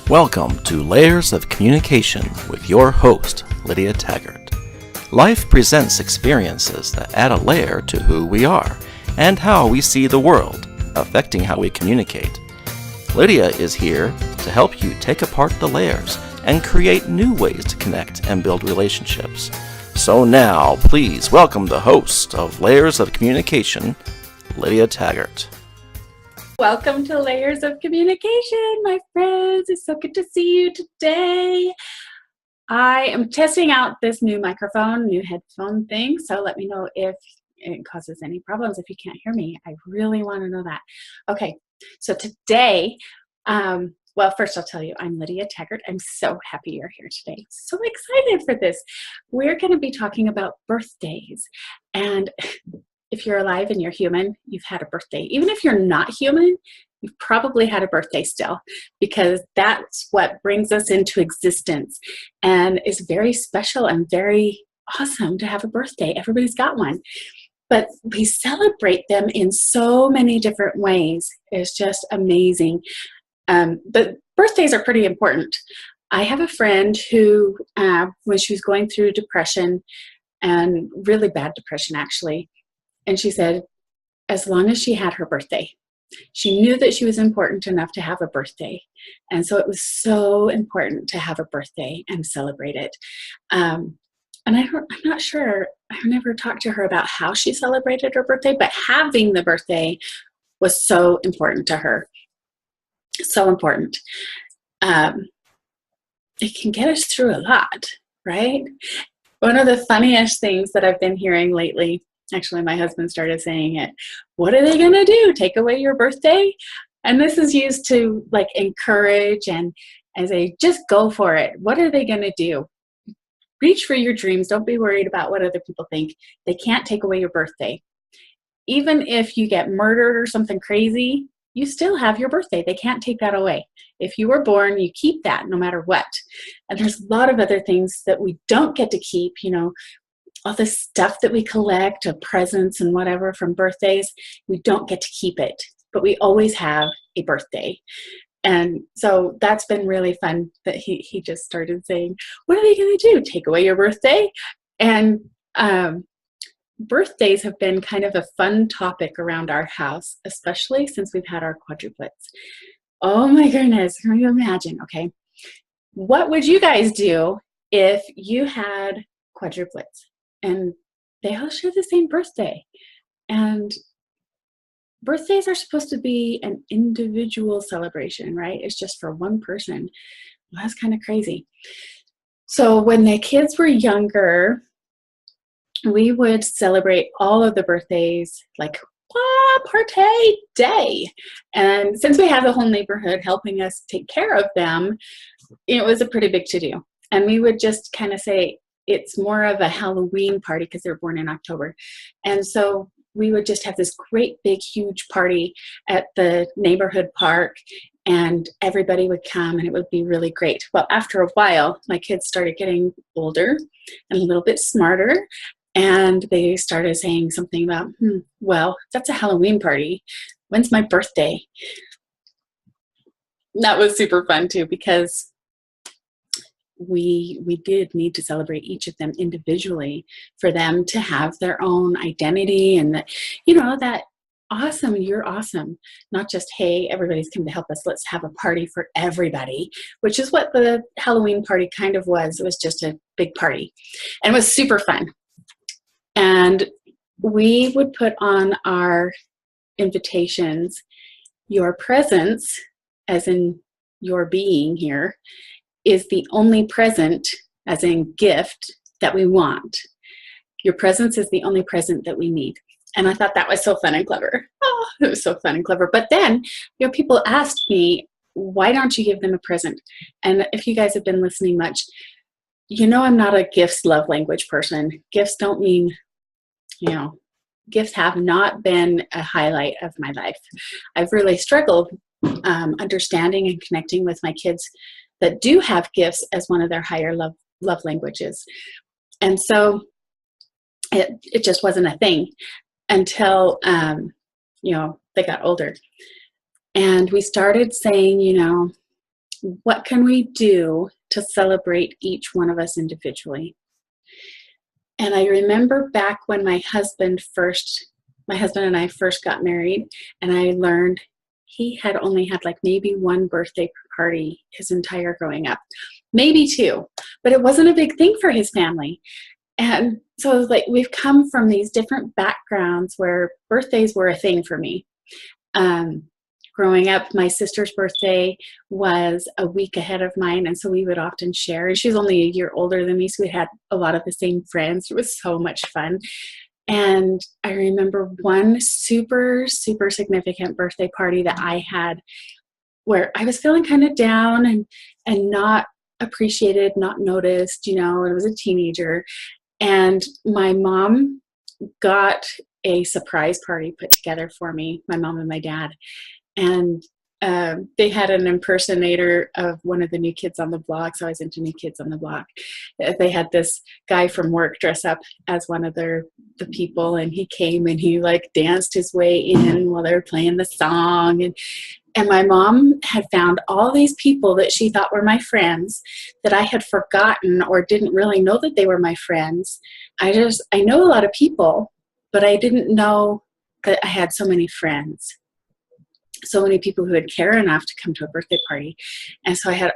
Welcome to Layers of Communication with your host, Lydia Taggart. Life presents experiences that add a layer to who we are and how we see the world, affecting how we communicate. Lydia is here to help you take apart the layers and create new ways to connect and build relationships. So now, please welcome the host of Layers of Communication, Lydia Taggart. Welcome to Layers of Communication, my friends. It's so good to see you today. I am testing out this new microphone, new headphone thing, so let me know if it causes any problems if you can't hear me. I really want to know that. Okay, so today, first I'll tell you, I'm Lydia Taggart. I'm so happy you're here today. So excited for this. We're going to be talking about birthdays. And if you're alive and you're human, you've had a birthday. Even if you're not human, you've probably had a birthday still, because that's what brings us into existence and is very special and very awesome to have a birthday. Everybody's got one. But we celebrate them in so many different ways. It's just amazing. But birthdays are pretty important. I have a friend who, when she was going through depression, and really bad depression actually, and she said, as long as she had her birthday, she knew that she was important enough to have a birthday. And so it was so important to have a birthday and celebrate it. And I'm not sure, I've never talked to her about how she celebrated her birthday, but having the birthday was so important to her. So important. It can get us through a lot, right? One of the funniest things that I've been hearing lately, actually, my husband started saying it. What are they going to do? Take away your birthday? And this is used to like encourage and say, just go for it. What are they going to do? Reach for your dreams. Don't be worried about what other people think. They can't take away your birthday. Even if you get murdered or something crazy, you still have your birthday. They can't take that away. If you were born, you keep that no matter what. And there's a lot of other things that we don't get to keep, all the stuff that we collect, presents and whatever from birthdays, we don't get to keep it, but we always have a birthday. And so that's been really fun that he just started saying, what are they going to do? Take away your birthday? And birthdays have been kind of a fun topic around our house, especially since we've had our quadruplets. Oh my goodness, can you imagine? Okay. What would you guys do if you had quadruplets? And they all share the same birthday. And birthdays are supposed to be an individual celebration, right? It's just for one person. Well, that's kind of crazy. So when the kids were younger, we would celebrate all of the birthdays like party day. And since we have the whole neighborhood helping us take care of them, it was a pretty big to-do. And we would just kind of say, it's more of a Halloween party because they were born in October. And so we would just have this great, big, huge party at the neighborhood park, and everybody would come, and it would be really great. Well, after a while, my kids started getting older and a little bit smarter, and they started saying something about, well, that's a Halloween party. When's my birthday? That was super fun, too, because we did need to celebrate each of them individually for them to have their own identity and that awesome, you're awesome. Not just, hey, everybody's come to help us. Let's have a party for everybody, which is what the Halloween party kind of was. It was just a big party and it was super fun. And we would put on our invitations, your presence, as in your being here, is the only present, as in gift, that we want. Your presence is the only present that we need. And I thought that was so fun and clever. Oh, it was so fun and clever. But then, people asked me, why don't you give them a present? And if you guys have been listening much, I'm not a gifts love language person. Gifts don't mean, gifts have not been a highlight of my life. I've really struggled understanding and connecting with my kids that do have gifts as one of their higher love languages. And so it just wasn't a thing until, they got older. And we started saying, what can we do to celebrate each one of us individually? And I remember back when my husband and I first got married, and I learned he had only had like maybe one birthday party his entire growing up, maybe two, but it wasn't a big thing for his family. And so it was like we've come from these different backgrounds where birthdays were a thing for me. Um, Growing up, my sister's birthday was a week ahead of mine, and so we would often share. And she was only a year older than me, so we had a lot of the same friends. It was so much fun. And I remember one super, super significant birthday party that I had where I was feeling kind of down and not appreciated, not noticed, and I was a teenager. And my mom got a surprise party put together for me, my mom and my dad. And they had an impersonator of one of the New Kids on the Block. So I was into New Kids on the Block. They had this guy from work dress up as one of the people, and he came and he like danced his way in while they were playing the song. And my mom had found all these people that she thought were my friends that I had forgotten or didn't really know that they were my friends. I know a lot of people, but I didn't know that I had so many friends. So many people who would care enough to come to a birthday party. And so I had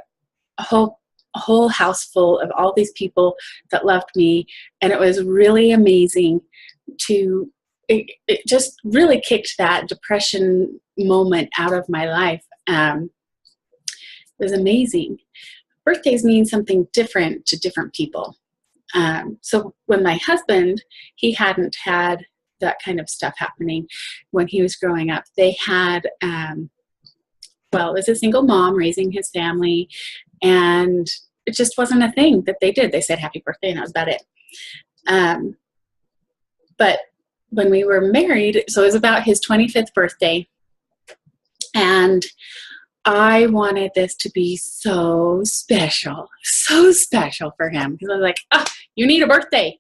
a whole house full of all these people that loved me. And it was really amazing it just really kicked that depression moment out of my life. It was amazing. Birthdays mean something different to different people. So when my husband, he hadn't had that kind of stuff happening when he was growing up. They had, it was a single mom raising his family, and it just wasn't a thing that they did. They said happy birthday, and that was about it. But when we were married, so it was about his 25th birthday, and I wanted this to be so special for him, because I was like, you need a birthday.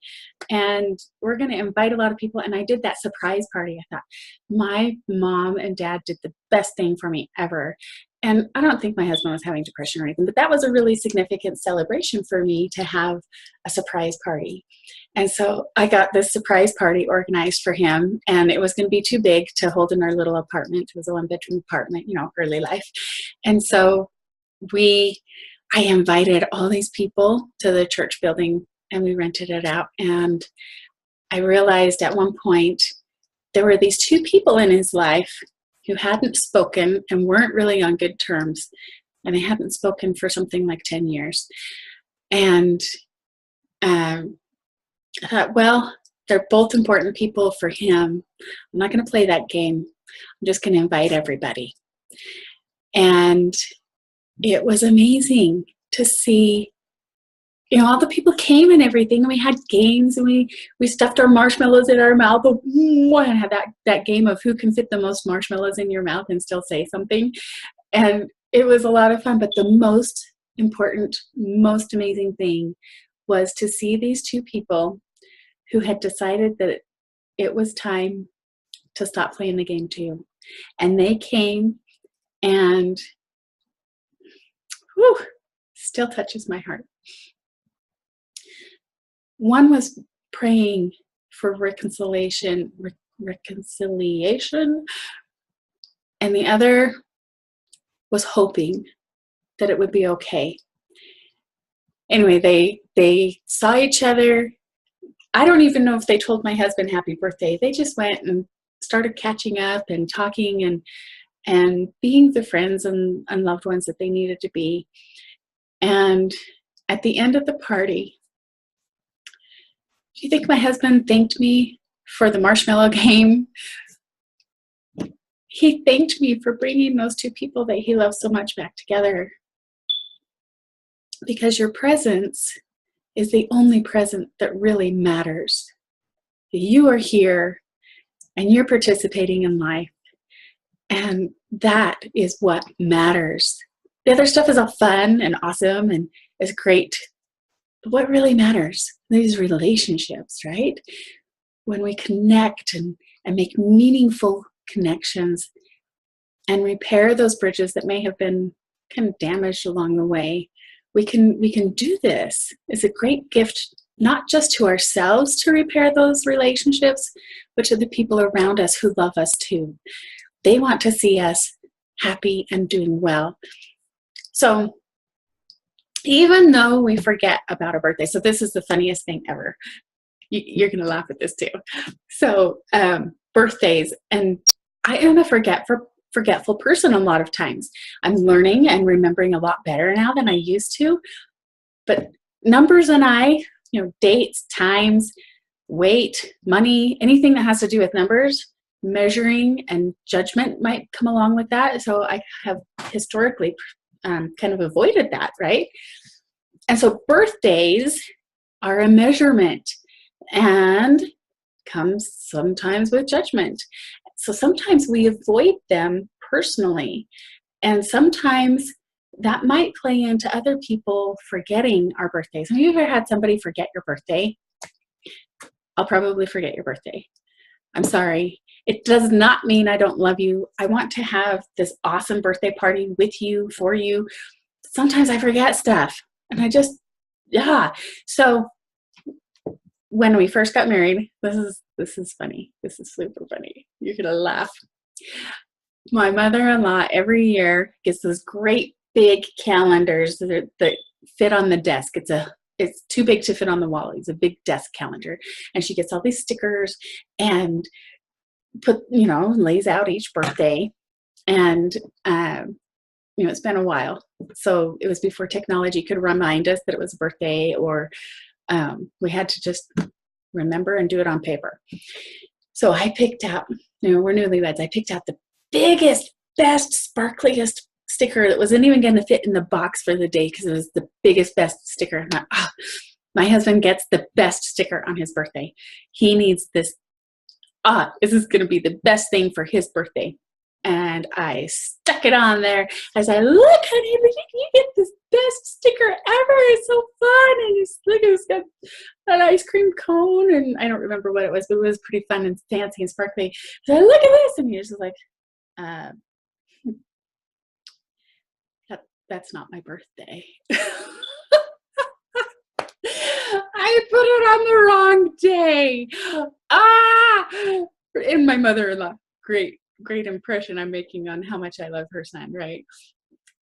And we're going to invite a lot of people. And I did that surprise party. I thought, my mom and dad did the best thing for me ever. And I don't think my husband was having depression or anything, but that was a really significant celebration for me to have a surprise party. And so I got this surprise party organized for him, and it was going to be too big to hold in our little apartment. It was a 1-bedroom apartment, early life. And so I invited all these people to the church building, and we rented it out. And I realized at one point there were these two people in his life who hadn't spoken and weren't really on good terms. And they hadn't spoken for something like 10 years. And I thought, well, they're both important people for him. I'm not going to play that game. I'm just going to invite everybody. And it was amazing to see, all the people came and everything, and we had games, and we stuffed our marshmallows in our mouth. And had that game of who can fit the most marshmallows in your mouth and still say something. And it was a lot of fun. But the most important, most amazing thing was to see these two people who had decided that it was time to stop playing the game too. And they came, and still touches my heart. One was praying for reconciliation, and the other was hoping that it would be okay. Anyway, they saw each other. I don't even know if they told my husband happy birthday. They just went and started catching up and talking and being the friends and loved ones that they needed to be. And at the end of the party, do you think my husband thanked me for the marshmallow game? He thanked me for bringing those two people that he loves so much back together. Because your presence is the only present that really matters. You are here and you're participating in life. And that is what matters. The other stuff is all fun and awesome and is great. But what really matters? These relationships, right? When we connect and make meaningful connections and repair those bridges that may have been kind of damaged along the way, we can do this. It's a great gift, not just to ourselves to repair those relationships, but to the people around us who love us too. They want to see us happy and doing well. So even though we forget about our birthday, so this is the funniest thing ever. You're going to laugh at this too. So birthdays, and I am a forgetful person a lot of times. I'm learning and remembering a lot better now than I used to. But numbers and I, dates, times, weight, money, anything that has to do with numbers, measuring, and judgment might come along with that. So I have historically kind of avoided that, right? And so birthdays are a measurement and comes sometimes with judgment. So sometimes we avoid them personally, and sometimes that might play into other people forgetting our birthdays. Have you ever had somebody forget your birthday? I'll probably forget your birthday. I'm sorry. It does not mean I don't love you. I want to have this awesome birthday party with you, for you. Sometimes I forget stuff, and So when we first got married, this is funny. This is super funny. You're gonna laugh. My mother-in-law every year gets those great big calendars that fit on the desk. It's too big to fit on the wall. It's a big desk calendar, and she gets all these stickers and lays out each birthday. And it's been a while, so it was before technology could remind us that it was a birthday, or we had to just remember and do it on paper. So I picked out, we're newlyweds, I picked out the biggest, best, sparkliest sticker that wasn't even going to fit in the box for the day because it was the biggest, best sticker. And I thought, my husband gets the best sticker on his birthday. He needs this. This is going to be the best thing for his birthday. And I stuck it on there. I said, look, honey, you get this best sticker ever. It's so fun. And it's got an ice cream cone. And I don't remember what it was, but it was pretty fun and fancy and sparkly. So I said, look at this. And he was just like, that's not my birthday. I put it on the wrong day. And my mother-in-law, great impression I'm making on how much I love her son, right?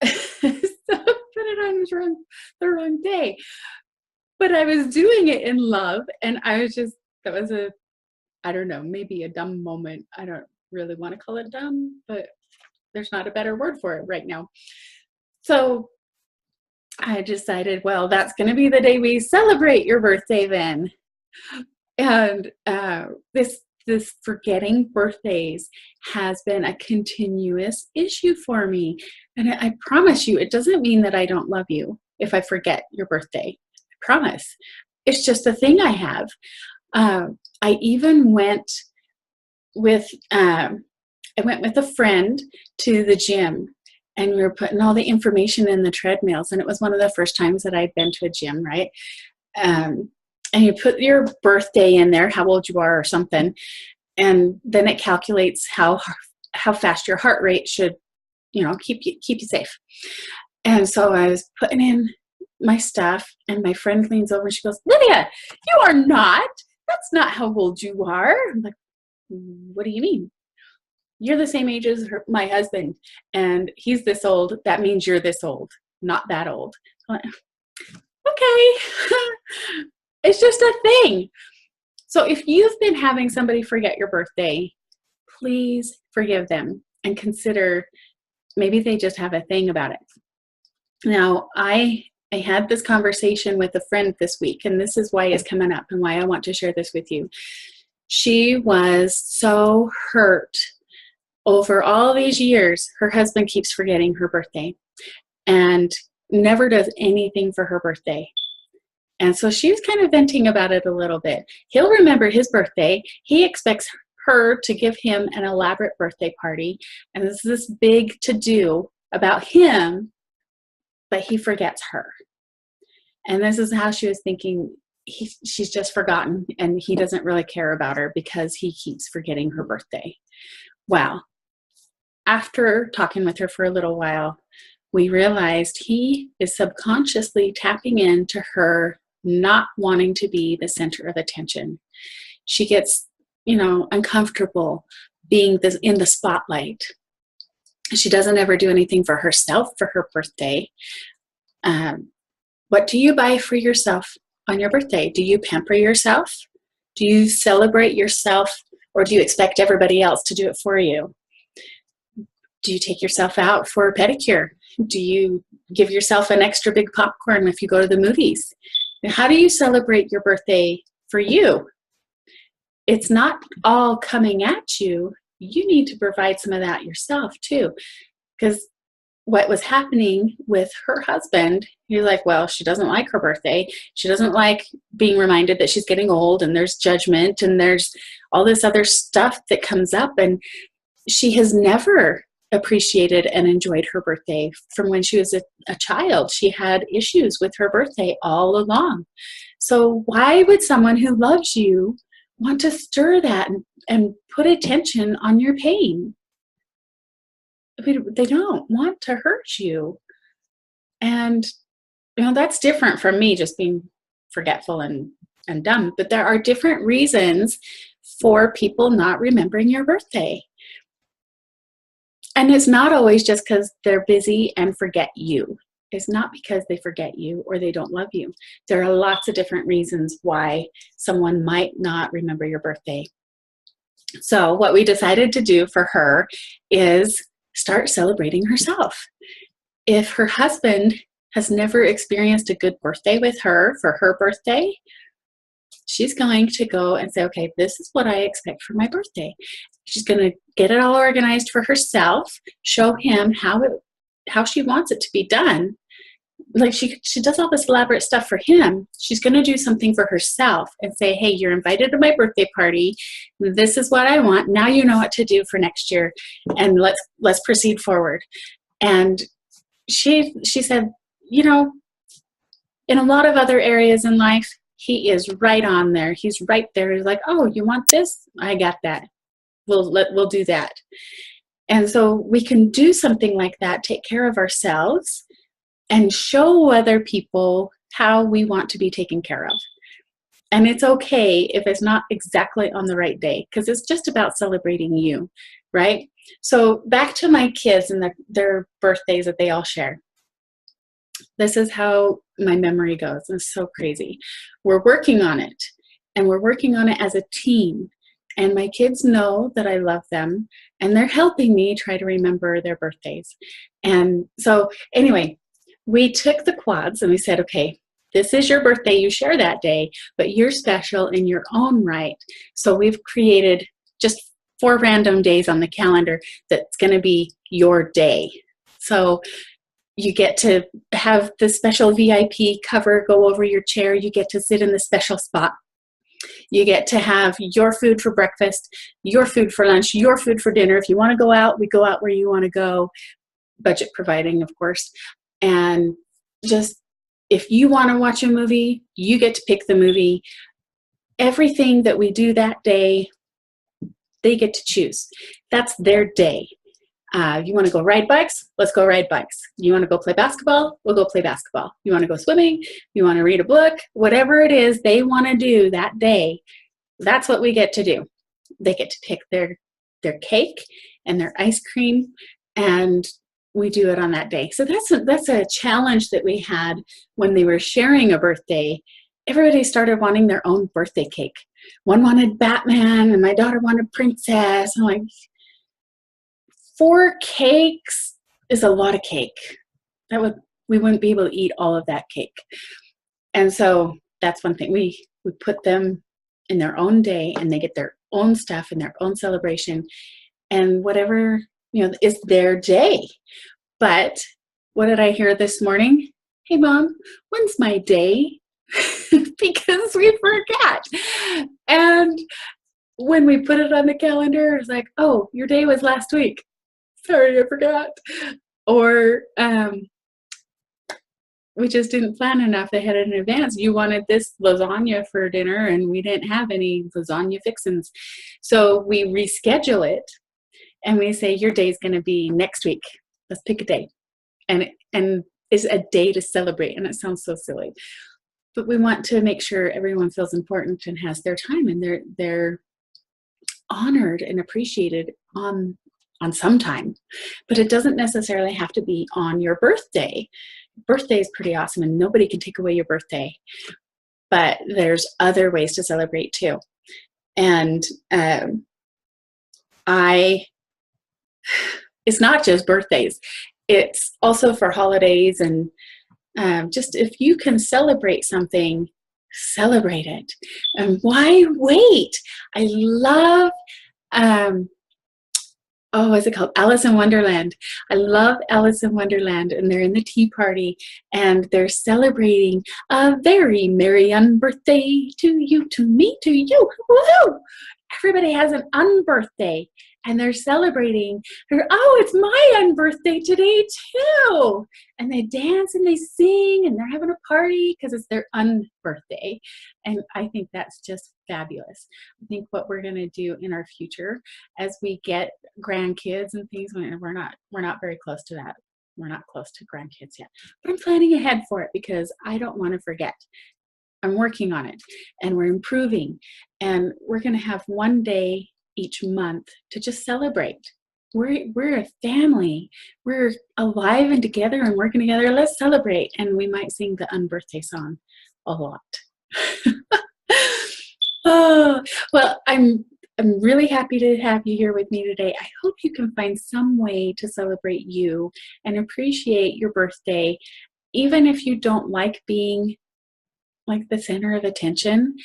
So I put it on the wrong day. But I was doing it in love, and that was I don't know, maybe a dumb moment. I don't really want to call it dumb, but there's not a better word for it right now. So I decided, well, that's going to be the day we celebrate your birthday then. And this forgetting birthdays has been a continuous issue for me. And I promise you, it doesn't mean that I don't love you if I forget your birthday. I promise. It's just a thing I have. I even went with a friend to the gym, and we were putting all the information in the treadmills. And it was one of the first times that I'd been to a gym, right? And you put your birthday in there, how old you are or something, and then it calculates how fast your heart rate should, keep you safe. And so I was putting in my stuff, and my friend leans over and she goes, Lydia, you are not. That's not how old you are. I'm like, what do you mean? You're the same age as my husband, and he's this old. That means you're this old, not that old. I'm like, okay. It's just a thing. So if you've been having somebody forget your birthday, please forgive them and consider maybe they just have a thing about it. Now, I had this conversation with a friend this week, and this is why it's coming up and why I want to share this with you. She was so hurt over all these years. Her husband keeps forgetting her birthday and never does anything for her birthday. And so she was kind of venting about it a little bit. He'll remember his birthday. He expects her to give him an elaborate birthday party. And this is this big to-do about him, but he forgets her. And this is how she was thinking. She's just forgotten, and he doesn't really care about her because he keeps forgetting her birthday. Wow. After talking with her for a little while, we realized he is subconsciously tapping into her not wanting to be the center of attention. She gets, uncomfortable being in the spotlight. She doesn't ever do anything for herself for her birthday. What do you buy for yourself on your birthday? Do you pamper yourself? Do you celebrate yourself, or do you expect everybody else to do it for you? Do you take yourself out for a pedicure? Do you give yourself an extra big popcorn if you go to the movies? How do you celebrate your birthday for you? It's not all coming at you. You need to provide some of that yourself too. Because what was happening with her husband, you're like, well, she doesn't like her birthday. She doesn't like being reminded that she's getting old, and there's judgment, and there's all this other stuff that comes up. And she has never appreciated and enjoyed her birthday from when she was a child. She had issues with her birthday all along. So why would someone who loves you want to stir that and put attention on your pain? They don't want to hurt you. And that's different from me just being forgetful and dumb. But there are different reasons for people not remembering your birthday. And it's not always just because they're busy and forget you. It's not because they forget you or they don't love you. There are lots of different reasons why someone might not remember your birthday. So what we decided to do for her is start celebrating herself. If her husband has never experienced a good birthday with her for her birthday, she's going to go and say, okay, this is what I expect for my birthday. She's going to get it all organized for herself, show him how she wants it to be done. Like she does all this elaborate stuff for him. She's going to do something for herself and say, hey, you're invited to my birthday party. This is what I want. Now you know what to do for next year, and let's proceed forward. And she said, in a lot of other areas in life, he is right on there. He's right there. He's like, oh, you want this? I got that. We'll do that. And so we can do something like that, take care of ourselves, and show other people how we want to be taken care of. And it's okay if it's not exactly on the right day, because it's just about celebrating you, right? So back to my kids and their birthdays that they all share. This is how my memory goes. It's so crazy. We're working on it, and we're working on it as a team. And my kids know that I love them, and they're helping me try to remember their birthdays. And so anyway, we took the quads and we said, okay, this is your birthday. You share that day, but you're special in your own right. So we've created just 4 random days on the calendar that's going to be your day. So you get to have the special VIP cover go over your chair. You get to sit in the special spot. You get to have your food for breakfast, your food for lunch, your food for dinner. If you want to go out, we go out where you want to go, budget providing, of course. And just if you want to watch a movie, you get to pick the movie. Everything that we do that day, they get to choose. That's their day. You want to go ride bikes? Let's go ride bikes. You want to go play basketball? We'll go play basketball. You want to go swimming? You want to read a book? Whatever it is they want to do that day, that's what we get to do. They get to pick their cake and their ice cream, and we do it on that day. So that's a challenge that we had when they were sharing a birthday. Everybody started wanting their own birthday cake. One wanted Batman, and my daughter wanted Princess. I'm like, 4 cakes is a lot of cake. We wouldn't be able to eat all of that cake. And so that's one thing. We put them in their own day, and they get their own stuff and their own celebration, and whatever, is their day. But what did I hear this morning? Hey, Mom, when's my day? Because we forgot. And when we put it on the calendar, it's like, oh, your day was last week. Sorry, I forgot. Or we just didn't plan enough ahead in advance. You wanted this lasagna for dinner, and we didn't have any lasagna fixins. So we reschedule it, and we say, your day's going to be next week. Let's pick a day. and is a day to celebrate. And it sounds so silly, but we want to make sure everyone feels important and has their time, and they're honored and appreciated on some time. But it doesn't necessarily have to be on your birthday. Birthday is pretty awesome, and nobody can take away your birthday. But there's other ways to celebrate too. And it's not just birthdays. It's also for holidays, and just if you can celebrate something, celebrate it. And why wait? I love, what's it called? Alice in Wonderland. I love Alice in Wonderland, and they're in the tea party, and they're celebrating a very merry unbirthday to you, to me, to you. Woohoo! Everybody has an unbirthday, and they're celebrating her. Oh, it's my unbirthday today too. And they dance and they sing and they're having a party because it's their unbirthday. And I think that's just fabulous. I think what we're going to do in our future as we get grandkids and things, we're not very close to that. We're not close to grandkids yet. But I'm planning ahead for it because I don't want to forget. I'm working on it, and we're improving, and we're going to have one day each month to just celebrate. We're a family. We're alive and together and working together. Let's celebrate. And we might sing the unbirthday song a lot. Oh, well, I'm really happy to have you here with me today. I hope you can find some way to celebrate you and appreciate your birthday, even if you don't like being like the center of attention.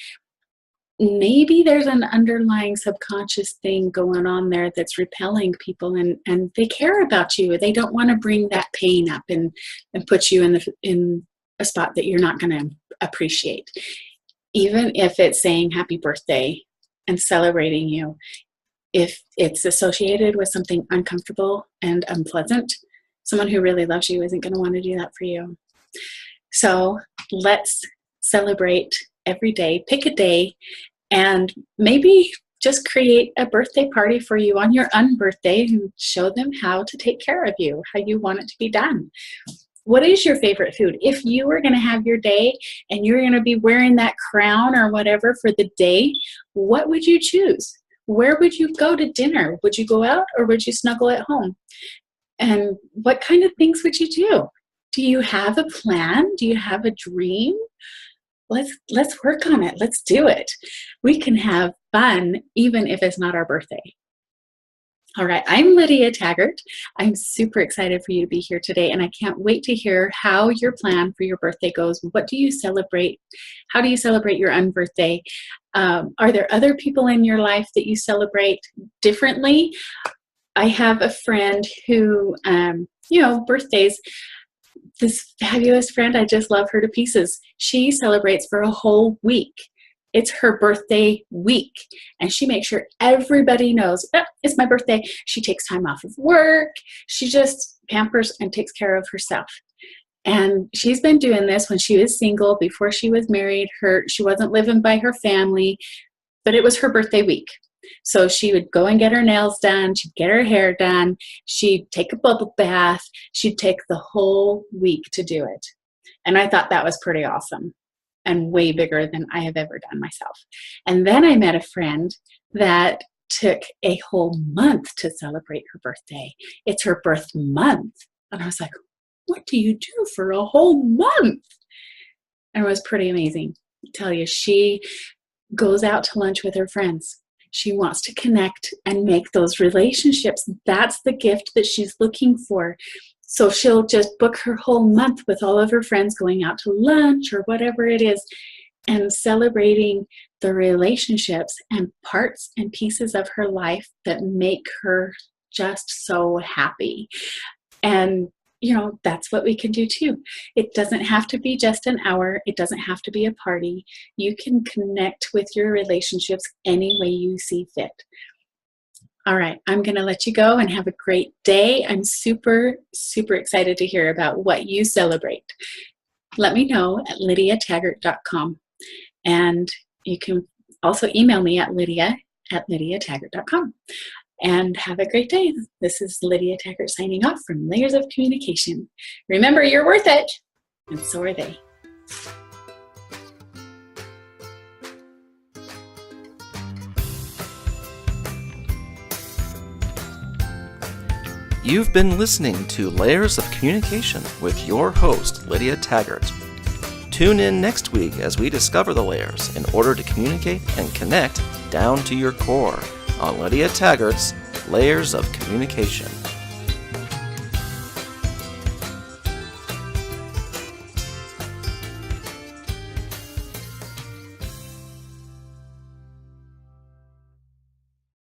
Maybe there's an underlying subconscious thing going on there that's repelling people, and they care about you. They don't want to bring that pain up and put you in a spot that you're not going to appreciate. Even if it's saying happy birthday and celebrating you, if it's associated with something uncomfortable and unpleasant, someone who really loves you isn't going to want to do that for you. So let's celebrate every day. Pick a day and maybe just create a birthday party for you on your unbirthday and show them how to take care of you, how you want it to be done. What is your favorite food? If you were going to have your day and you're going to be wearing that crown or whatever for the day, what would you choose? Where would you go to dinner? Would you go out or would you snuggle at home? And what kind of things would you do? Do you have a plan? Do you have a dream? Let's work on it. Let's do it. We can have fun even if it's not our birthday. All right, I'm Lydia Taggart. I'm super excited for you to be here today, and I can't wait to hear how your plan for your birthday goes. What do you celebrate? How do you celebrate your unbirthday? Are there other people in your life that you celebrate differently? I have a friend who, birthdays, this fabulous friend, I just love her to pieces. She celebrates for a whole week. It's her birthday week, and she makes sure everybody knows, it's my birthday. She takes time off of work. She just pampers and takes care of herself. And she's been doing this when she was single, before she was married. She wasn't living by her family, but it was her birthday week. So she would go and get her nails done. She'd get her hair done. She'd take a bubble bath. She'd take the whole week to do it. And I thought that was pretty awesome and way bigger than I have ever done myself. And then I met a friend that took a whole month to celebrate her birthday. It's her birth month. And I was like, what do you do for a whole month? And it was pretty amazing. I tell you, she goes out to lunch with her friends. She wants to connect and make those relationships. That's the gift that she's looking for. So she'll just book her whole month with all of her friends going out to lunch or whatever it is, and celebrating the relationships and parts and pieces of her life that make her just so happy. And that's what we can do too. It doesn't have to be just an hour. It doesn't have to be a party. You can connect with your relationships any way you see fit. All right, I'm going to let you go and have a great day. I'm super, super excited to hear about what you celebrate. Let me know at lydiataggart.com. And you can also email me at lydia@lydiataggart.com. and have a great day. This is Lydia Taggart signing off from Layers of Communication. Remember, you're worth it, and so are they. You've been listening to Layers of Communication with your host, Lydia Taggart. Tune in next week as we discover the layers in order to communicate and connect down to your core on Lydia Taggart's Layers of Communication.